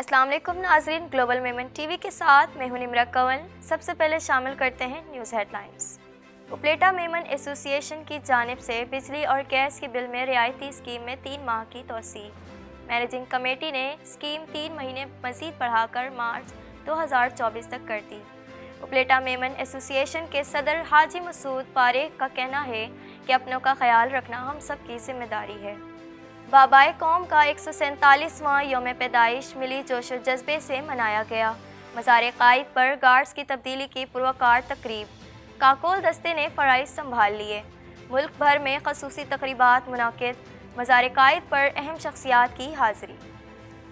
السلام علیکم ناظرین، گلوبل میمن ٹی وی کے ساتھ میں ہوں نمرہ کنول۔ سب سے پہلے شامل کرتے ہیں نیوز ہیڈ لائنز۔ اپلیٹا میمن ایسوسی ایشن کی جانب سے بجلی اور گیس کے بل میں رعایتی اسکیم میں 3 ماہ کی توسیع۔ مینیجنگ کمیٹی نے اسکیم 3 مہینے مزید بڑھا کر مارچ 2024 تک کر دی۔ اپلیٹا میمن ایسوسی ایشن کے صدر حاجی مسعود پاریکھ کا کہنا ہے کہ اپنوں کا خیال رکھنا ہم سب کی ذمہ داری ہے۔ بابائے قوم کا 147واں یوم پیدائش ملی جوش و جذبے سے منایا گیا۔ مزار قائد پر گارڈز کی تبدیلی کی پروقار تقریب، کاکول دستے نے فرائض سنبھال لیے۔ ملک بھر میں خصوصی تقریبات منعقد، مزار قائد پر اہم شخصیات کی حاضری۔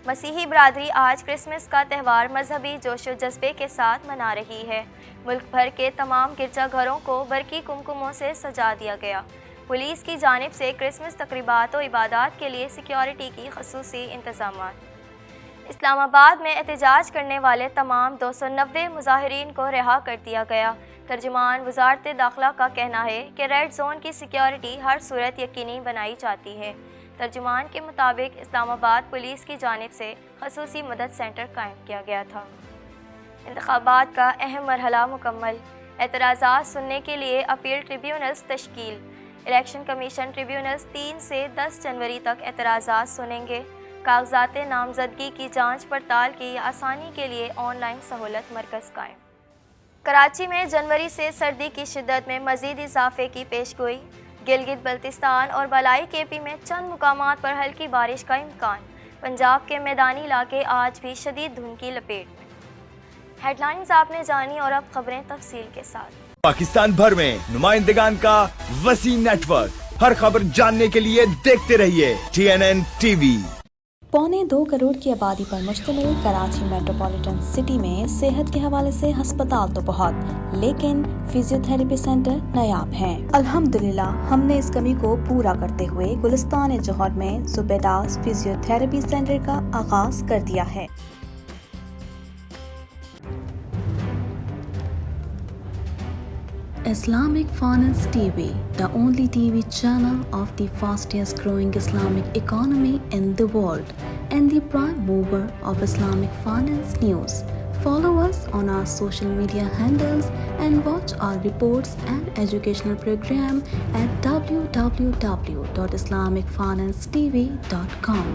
مسیحی برادری آج کرسمس کا تہوار مذہبی جوش و جذبے کے ساتھ منا رہی ہے۔ ملک بھر کے تمام گرجا گھروں کو برقی کمکموں سے سجا دیا گیا۔ پولیس کی جانب سے کرسمس تقریبات و عبادات کے لیے سیکیورٹی کی خصوصی انتظامات۔ اسلام آباد میں احتجاج کرنے والے تمام 290 مظاہرین کو رہا کر دیا گیا۔ ترجمان وزارت داخلہ کا کہنا ہے کہ ریڈ زون کی سیکیورٹی ہر صورت یقینی بنائی جاتی ہے۔ ترجمان کے مطابق اسلام آباد پولیس کی جانب سے خصوصی مدد سینٹر قائم کیا گیا تھا۔ انتخابات کا اہم مرحلہ مکمل، اعتراضات سننے کے لیے اپیل ٹریبیونلز تشکیل۔ الیکشن کمیشن ٹریبیونلز 3 سے 10 جنوری تک اعتراضات سنیں گے۔ کاغذات نامزدگی کی جانچ پڑتال کی آسانی کے لیے آن لائن سہولت مرکز قائم۔ کراچی میں جنوری سے سردی کی شدت میں مزید اضافے کی پیشگوئی۔ گلگت بلتستان اور بالائی کے پی میں چند مقامات پر ہلکی بارش کا امکان۔ پنجاب کے میدانی علاقے آج بھی شدید دھند کی لپیٹ میں۔ ہیڈ لائنز آپ نے جانی اور اب خبریں تفصیل کے ساتھ۔ پاکستان بھر میں نمائندگان کا وسیع نیٹ ورک، ہر خبر جاننے کے لیے دیکھتے رہیے TNN TV۔ 1.25 کروڑ کی آبادی پر مشتمل کراچی میٹروپولیٹن سٹی میں صحت کے حوالے سے ہسپتال تو بہت، لیکن فزیو تھراپی سینٹر نایاب ہیں۔ الحمدللہ ہم نے اس کمی کو پورا کرتے ہوئے گلستان جوہر میں زبیداس فزیو تھراپی سینٹر کا آغاز کر دیا ہے۔ Islamic Finance TV, the only TV channel of the fastest growing Islamic economy in the world and the prime mover of Islamic finance news. Follow us on our social media handles and watch our reports and educational program at www.islamicfinancetv.com.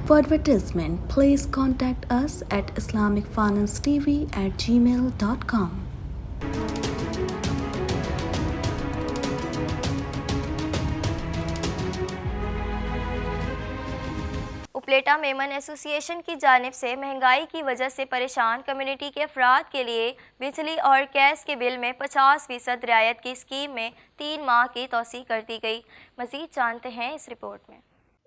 For advertisement, please contact us at islamicfinancetv@gmail.com. اپلیٹا Memon ایسوسی ایشن کی جانب سے مہنگائی کی وجہ سے پریشان کمیونٹی کے افراد کے لیے بجلی اور گیس کے بل میں 50% رعایت کی اسکیم میں 3 ماہ کی توسیع کر دی گئی۔ مزید جانتے ہیں اس رپورٹ میں۔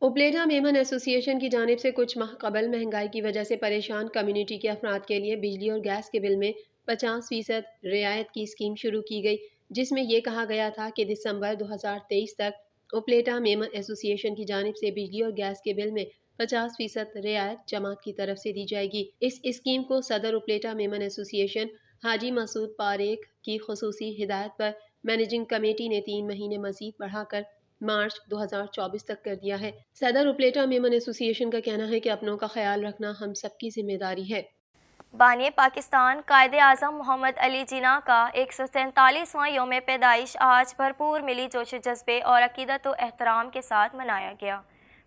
اپلیٹا میمن ایسوسی ایشن کی جانب سے کچھ ماہ قبل مہنگائی کی وجہ سے پریشان کمیونٹی کے افراد کے لیے بجلی اور گیس کے بل میں 50% رعایت کی اسکیم شروع کی گئی، جس میں یہ کہا گیا تھا کہ دسمبر 2023 تک اپلیٹا میمن ایسوسی ایشن کی جانب سے بجلی اور گیس کے بل میں 50% رعایت جماعت کی طرف سے دی جائے گی۔ اس اسکیم کو صدر اپلیٹا میمن ایسوسی ایشن حاجی مسعود پاریکھ کی خصوصی ہدایت پر مینیجنگ کمیٹی نے 3 مہینے مزید بڑھا کر مارچ 2024 تک کر دیا ہے۔ صدر اپلیٹا میمن ایسوسی ایشن کا کہنا ہے کہ اپنوں کا خیال رکھنا ہم سب کی ذمہ داری ہے۔ بانی پاکستان قائد اعظم محمد علی جناح کا 147واں یوم پیدائش آج بھرپور ملی جوش و جذبے اور عقیدت و احترام کے ساتھ منایا گیا۔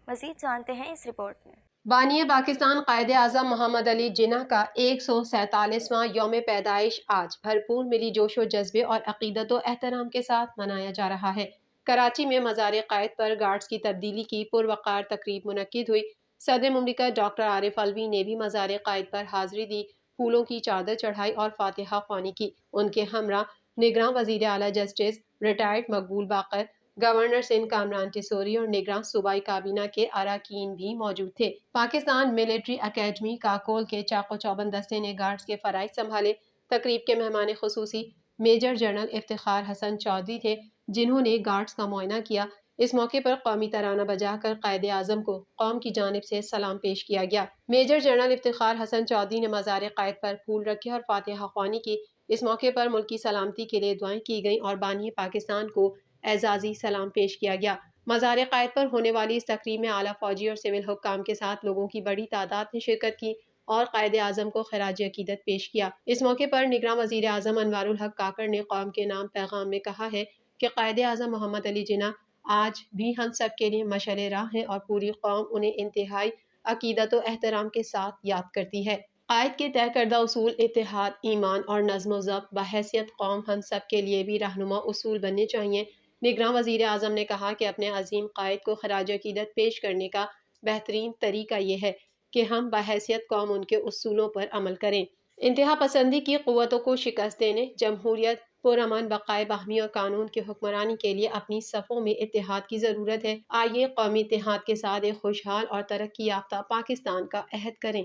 مزید جانتے ہیں اس رپورٹ میں۔ بانی پاکستان قائد اعظم محمد علی جناح کا 147واں یوم پیدائش آج بھرپور ملی جوش و جذبے اور عقیدت و احترام کے ساتھ منایا جا رہا ہے۔ کراچی میں مزار قائد پر گارڈز کی تبدیلی کی پروقار تقریب منعقد ہوئی۔ صدر مملکت ڈاکٹر عارف علوی نے بھی مزار قائد پر حاضری دی، پھولوں کی چادر چڑھائی اور فاتحہ خوانی کی۔ ان کے ہمراہ نگراں وزیر اعلیٰ جسٹس ریٹائرڈ مقبول باقر، گورنر سندھ کامران ٹیسوری اور نگراں صوبائی کابینہ کے اراکین بھی موجود تھے۔ پاکستان ملٹری اکیڈمی کاکول کے چاق و چوبند دستے نے گارڈز کے فرائض سنبھالے۔ تقریب کے مہمان خصوصی میجر جنرل افتخار حسن چودھری تھے، جنہوں نے گارڈز کا معائنہ کیا۔ اس موقع پر قومی ترانہ بجا کر قائد اعظم کو قوم کی جانب سے سلام پیش کیا گیا۔ میجر جنرل افتخار حسن چودھری نے مزار قائد پر پھول رکھے اور فاتحہ خوانی کی۔ اس موقع پر ملکی سلامتی کے لیے دعائیں کی گئیں اور بانی پاکستان کو اعزازی سلام پیش کیا گیا۔ مزار قائد پر ہونے والی اس تقریب میں اعلیٰ فوجی اور سول حکام کے ساتھ لوگوں کی بڑی تعداد نے شرکت کی۔ اور قائد اعظم کو خراج عقیدت پیش کیا۔ اس موقع پر نگراں وزیر اعظم انوار الحق کاکڑ نے قوم کے نام پیغام میں کہا ہے کہ قائد اعظم محمد علی جناح آج بھی ہم سب کے لیے مشعل راہ ہیں اور پوری قوم انہیں انتہائی عقیدت و احترام کے ساتھ یاد کرتی ہے۔ قائد کے طے کردہ اصول اتحاد، ایمان اور نظم و ضبط بحیثیت قوم ہم سب کے لیے بھی رہنما اصول بننے چاہیے۔ نگراں وزیر اعظم نے کہا کہ اپنے عظیم قائد کو خراج عقیدت پیش کرنے کا بہترین طریقہ یہ ہے کہ ہم بحیثیت قوم ان کے اصولوں پر عمل کریں۔ انتہا پسندی کی قوتوں کو شکست دینے، جمہوریت، پرامن بقائے باہمی اور قانون کی حکمرانی کے لیے اپنی صفوں میں اتحاد کی ضرورت ہے۔ آئیے قومی اتحاد کے ساتھ ایک خوشحال اور ترقی یافتہ پاکستان کا عہد کریں۔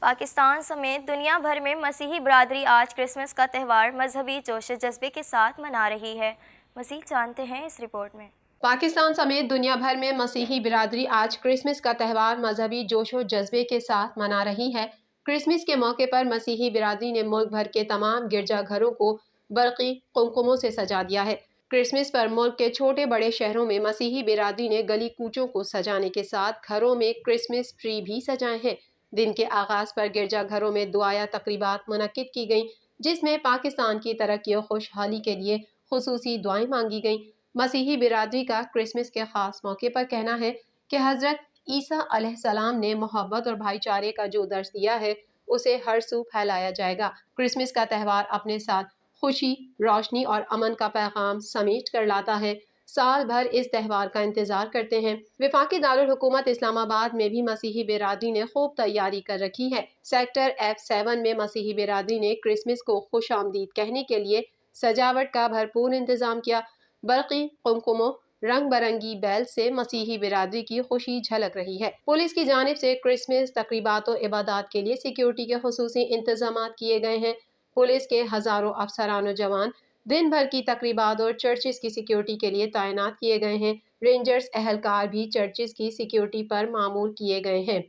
پاکستان سمیت دنیا بھر میں مسیحی برادری آج کرسمس کا تہوار مذہبی جوش و جذبے کے ساتھ منا رہی ہے۔ مزید جانتے ہیں اس رپورٹ میں۔ پاکستان سمیت دنیا بھر میں مسیحی برادری آج کرسمس کا تہوار مذہبی جوش و جذبے کے ساتھ منا رہی ہے۔ کرسمس کے موقع پر مسیحی برادری نے ملک بھر کے تمام گرجا گھروں کو برقی قمقموں سے سجا دیا ہے۔ کرسمس پر ملک کے چھوٹے بڑے شہروں میں مسیحی برادری نے گلی کوچوں کو سجانے کے ساتھ گھروں میں کرسمس ٹری بھی سجائے ہیں۔ دن کے آغاز پر گرجا گھروں میں دعائیا تقریبات منعقد کی گئیں، جس میں پاکستان کی ترقی و خوشحالی کے لیے خصوصی دعائیں مانگی گئیں۔ مسیحی برادری کا کرسمس کے خاص موقع پر کہنا ہے کہ حضرت عیسیٰ علیہ السلام نے محبت اور بھائی چارے کا جو درس دیا ہے اسے ہر سو پھیلایا جائے گا۔ کرسمس کا تہوار اپنے ساتھ خوشی، روشنی اور امن کا پیغام سمیٹ کر لاتا ہے۔ سال بھر اس تہوار کا انتظار کرتے ہیں۔ وفاقی دارالحکومت اسلام آباد میں بھی مسیحی برادری نے خوب تیاری کر رکھی ہے۔ سیکٹر F7 میں مسیحی برادری نے کرسمس کو خوش آمدید کہنے کے لیے سجاوٹ کا بھرپور انتظام کیا۔ برقی قمقموں، رنگ برنگی بیل سے مسیحی برادری کی خوشی جھلک رہی ہے۔ پولیس کی جانب سے کرسمس تقریبات و عبادات کے لیے سیکیورٹی کے خصوصی انتظامات کیے گئے ہیں۔ پولیس کے ہزاروں افسران و جوان دن بھر کی تقریبات اور چرچز کی سیکیورٹی کے لیے تعینات کیے گئے ہیں۔ رینجرز اہلکار بھی چرچز کی سیکیورٹی پر معمور کیے گئے ہیں۔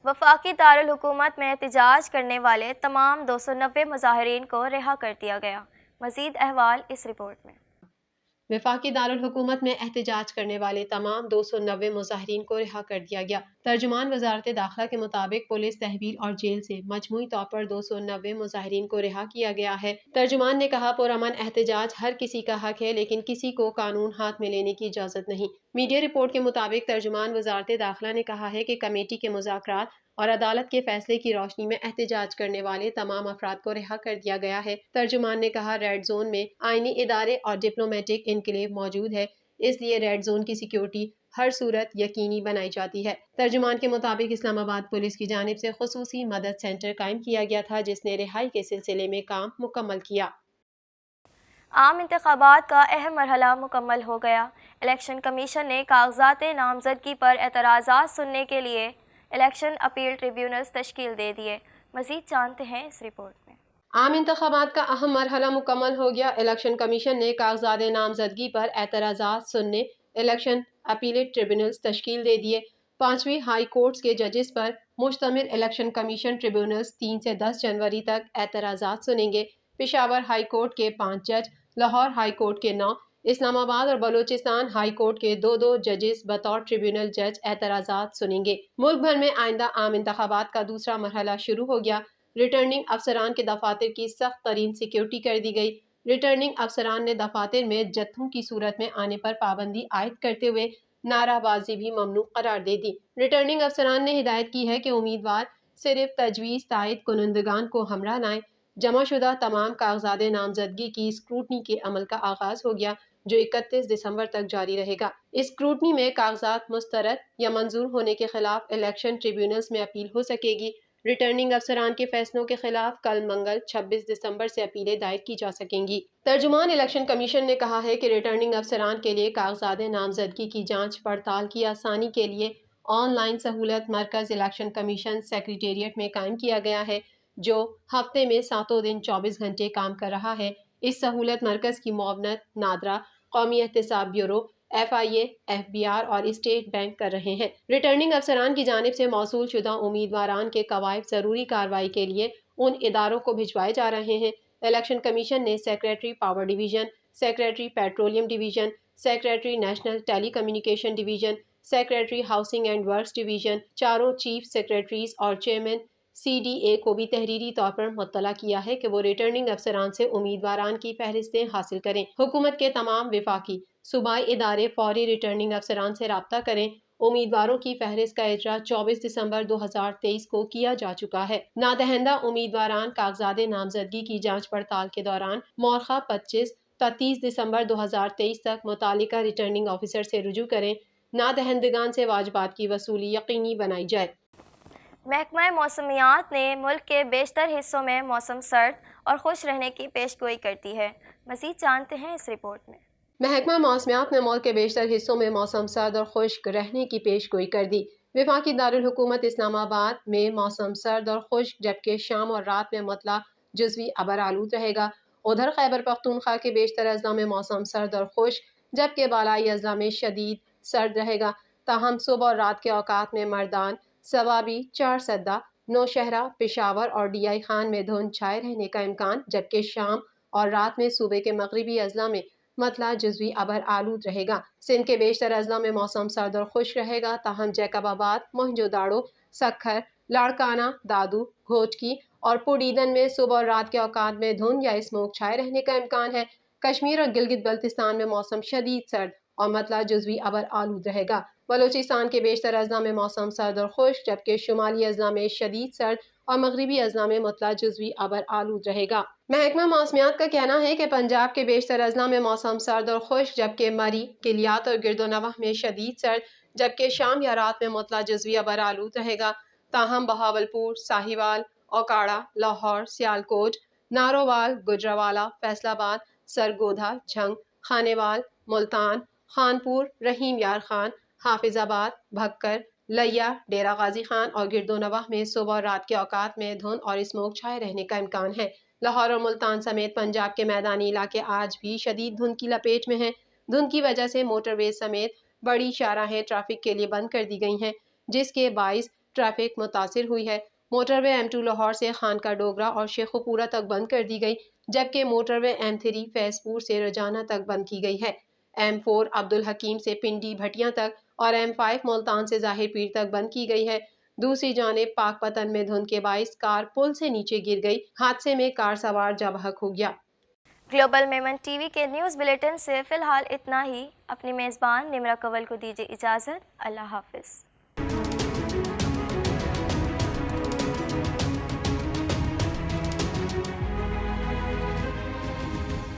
وفاقی دارالحکومت میں احتجاج کرنے والے تمام 290 مظاہرین کو رہا کر دیا گیا۔ مزید احوال اس رپورٹ میں۔ وفاقی دارالحکومت میں احتجاج کرنے والے تمام 290 مظاہرین کو رہا کر دیا گیا۔ ترجمان وزارت داخلہ کے مطابق پولیس تحویل اور جیل سے مجموعی طور پر 290 مظاہرین کو رہا کیا گیا ہے۔ ترجمان نے کہا پرامن احتجاج ہر کسی کا حق ہے، لیکن کسی کو قانون ہاتھ میں لینے کی اجازت نہیں۔ میڈیا رپورٹ کے مطابق ترجمان وزارت داخلہ نے کہا ہے کہ کمیٹی کے مذاکرات اور عدالت کے فیصلے کی روشنی میں احتجاج کرنے والے تمام افراد کو رہا کر دیا گیا ہے۔ ترجمان نے کہا ریڈ زون میں آئینی ادارے اور ڈپلومیٹک انکلیو موجود ہے، اس لیے ریڈ زون کی سیکیورٹی ہر صورت یقینی بنائی جاتی ہے۔ ترجمان کے مطابق اسلام آباد پولیس کی جانب سے خصوصی مدد سینٹر قائم کیا گیا تھا، جس نے رہائی کے سلسلے میں کام مکمل کیا۔ عام انتخابات کا اہم مرحلہ مکمل ہو گیا۔ الیکشن کمیشن نے کاغذات نامزدگی پر اعتراضات سننے کے لیے الیکشن اپیل ٹریبیونلز تشکیل دے دیے۔ مزید جانتے ہیں اس رپورٹ میں۔ عام انتخابات کا اہم مرحلہ مکمل ہو گیا۔ الیکشن کمیشن نے کاغذات نامزدگی پر اعتراضات سننے الیکشن اپیلیٹ ٹریبیونلز تشکیل دے دیے۔ 5ویں ہائی کورٹس کے ججز پر مشتمل الیکشن کمیشن ٹریبیونلز 3 سے 10 جنوری تک اعتراضات سنیں گے۔ پشاور ہائی کورٹ کے 5 جج، لاہور ہائی کورٹ کے 9، اسلام آباد اور بلوچستان ہائی کورٹ کے 2 ججز بطور ٹریبیونل جج اعتراضات سنیں گے۔ ملک بھر میں آئندہ عام انتخابات کا دوسرا مرحلہ شروع ہو گیا۔ ریٹرننگ افسران کے دفاتر کی سخت ترین سیکیورٹی کر دی گئی۔ ریٹرننگ افسران نے دفاتر میں جتھوں کی صورت میں آنے پر پابندی عائد کرتے ہوئے نعرہ بازی بھی ممنوع قرار دے دی۔ ریٹرننگ افسران نے ہدایت کی ہے کہ امیدوار صرف تجویز تائید کنندگان کو ہمراہ لائیں۔ جمع شدہ تمام کاغذات نامزدگی کی اسکروٹنی کے عمل کا آغاز ہو گیا، جو 31 دسمبر تک جاری رہے گا۔ اسکروٹنی میں کاغذات مسترد یا منظور ہونے کے خلاف الیکشن ٹریبیونلز میں اپیل ہو سکے گی۔ ریٹرننگ افسران کے فیصلوں کے خلاف کل منگل 26 دسمبر سے اپیلیں دائر کی جا سکیں گی۔ ترجمان الیکشن کمیشن نے کہا ہے کہ ریٹرننگ افسران کے لیے کاغذات نامزدگی کی جانچ پڑتال کی آسانی کے لیے آن لائن سہولت مرکز الیکشن کمیشن سیکریٹریٹ میں قائم کیا گیا ہے، جو ہفتے میں 7 دن 24 گھنٹے کام کر رہا ہے۔ اس سہولت مرکز کی معاونت نادرا، قومی احتساب بیورو، FIA، FBR اور اسٹیٹ بینک کر رہے ہیں۔ ریٹرننگ افسران کی جانب سے موصول شدہ امیدواران کے قوائف ضروری کارروائی کے لیے ان اداروں کو بھجوائے جا رہے ہیں۔ الیکشن کمیشن نے secretary power division, secretary petroleum division, secretary national telecommunication division, secretary housing and works division, 4 chief secretaries اور چیئرمین CDA کو بھی تحریری طور پر مطلع کیا ہے کہ وہ ریٹرننگ افسران سے امیدواران کی فہرستیں حاصل کریں۔ حکومت کے تمام وفاقی صوبائی ادارے فوری ریٹرننگ افسران سے رابطہ کریں۔ امیدواروں کی فہرست کا اجرا 24 دسمبر 2023 کو کیا جا چکا ہے۔ نادہندہ امیدواران کاغذات نامزدگی کی جانچ پڑتال کے دوران مورخہ 25 تا 30 دسمبر 2023 تک متعلقہ ریٹرننگ آفیسر سے رجوع کریں۔ نادہندگان سے واجبات کی وصولی یقینی بنائی جائے۔ محکمہ موسمیات نے ملک کے بیشتر حصوں میں موسم سرد اور خشک رہنے کی پیشگوئی کرتی ہے۔ مزید جانتے ہیں اس رپورٹ میں۔ محکمہ موسمیات نے ملک کے بیشتر حصوں میں موسم سرد اور خشک رہنے کی پیشگوئی کر دی۔ وفاقی دارالحکومت اسلام آباد میں موسم سرد اور خشک، جبکہ شام اور رات میں مطلع جزوی ابر آلود رہے گا۔ ادھر خیبر پختونخوا کے بیشتر اضلاع میں موسم سرد اور خشک، جبکہ بالائی اضلاع میں شدید سرد رہے گا۔ تاہم صبح اور رات کے اوقات میں مردان، صوابی، چارسدہ، نوشہرہ، پشاور اور ڈی آئی خان میں دھند چھائے رہنے کا امکان، جبکہ شام اور رات میں صوبے کے مغربی اضلاع میں مطلع جزوی ابر آلود رہے گا۔ سندھ کے بیشتر اضلاع میں موسم سرد اور خشک رہے گا، تاہم جیکب آباد، موہنجو داڑو، سکھر، لاڑکانہ، دادو، گھوٹکی اور پوڈیدن میں صبح اور رات کے اوقات میں دھند یا اسموگ چھائے رہنے کا امکان ہے۔ کشمیر اور گلگت بلتستان میں موسم شدید سرد اور مطلع جزوی ابر آلود رہے گا۔ بلوچستان کے بیشتر اضلاع میں موسم سرد اور خشک، جبکہ شمالی اضلاع میں شدید سرد اور مغربی اضلاع میں مطلع جزوی ابر آلود رہے گا۔ محکمہ موسمیات کا کہنا ہے کہ پنجاب کے بیشتر اضلاع میں موسم سرد اور خشک، جبکہ مری، کلیات اور گرد و نواح میں شدید سرد، جبکہ شام یا رات میں مطلع جزوی ابر آلود رہے گا۔ تاہم بہاولپور، ساہیوال، اوکاڑہ، لاہور، سیالکوٹ، نارووال، گجرانوالہ، فیصل آباد، سرگودھا، جھنگ، خانیوال، ملتان، خانپور، رحیم یار خان، حافظ آباد، بھکر، لیا، ڈیرہ غازی خان اور گرد و نواح میں صبح اور رات کے اوقات میں دھند اور اسموگ چھائے رہنے کا امکان ہے۔ لاہور اور ملتان سمیت پنجاب کے میدانی علاقے آج بھی شدید دھند کی لپیٹ میں ہیں۔ دھند کی وجہ سے موٹر ویز سمیت بڑی شاہراہیں ٹریفک کے لیے بند کر دی گئی ہیں، جس کے باعث ٹریفک متاثر ہوئی ہے۔ موٹر وے M2 لاہور سے خانقاہ ڈوگرہ اور شیخوپورہ تک بند کر دی گئی، جبکہ موٹر وے M3 فیض پور سے رجانہ تک بند کی گئی ہے۔ M4 عبدالحکیم سے پنڈی بھٹیاں تک اور M5 ملتان سے ظاہر پیر تک بند کی گئی ہے۔ دوسری جانب پاک پتن میں دھند کے باعث کار پل سے نیچے گر گئی، حادثے میں کار سوار جاں بحق ہو گیا۔ گلوبل میمن ٹی وی کے نیوز بلیٹن سے فی الحال اتنا ہی۔ اپنی میزبان نمرہ کنول کو دیجیے اجازت۔ اللہ حافظ۔